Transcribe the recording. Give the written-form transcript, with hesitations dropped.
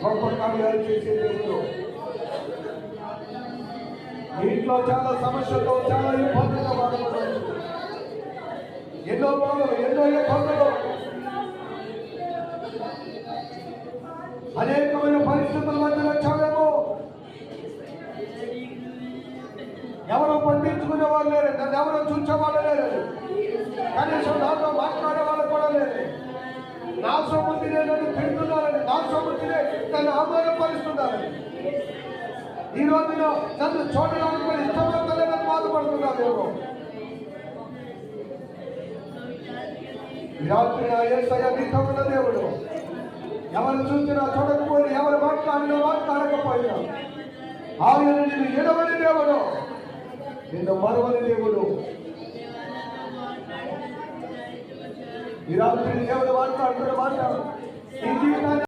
గొప్ప కార్యాలు చేసే దేవుడు. ఇంట్లో చాలా సమస్యలతో, చాలా ఇబ్బందులతో బాధపడవచ్చు. ఎన్నో బాధలు, ఎన్నో ఇబ్బందులు, అనేకమైన పరిస్థితుల మధ్య వచ్చావేమో. ఎవరో పట్టించుకునే వాళ్ళు లేరు, నన్ను ఎవరో చూసేవాళ్ళు లేరు, కనీసం నాతో మాట్లాడే వాళ్ళు కూడా లేరు. నా సొమ్ముతినే నన్ను తింటున్నారని, నా సొమ్ముతినే నన్ను అవమానపరుస్తున్నారని, ఈ రోజున నన్ను చూడడానికి కూడా ఇష్టపడతలేదని బాధపడుతున్నారేమో. ఈ రాత్రి నా యేసయ్య నిత్యమైన దేవుడు. ఎవరు చూసినా, చూడకపోయినా, ఎవరు మాట్లాడినా, మాట్లాడకపోయినా ఆయన నిన్ను ఎడవని దేవుడు, నిన్ను మరవని దేవుడు. ఈ రాత్రి దేవుడు మాట్లాడుతున్న మాట ఈ జీవితాన్ని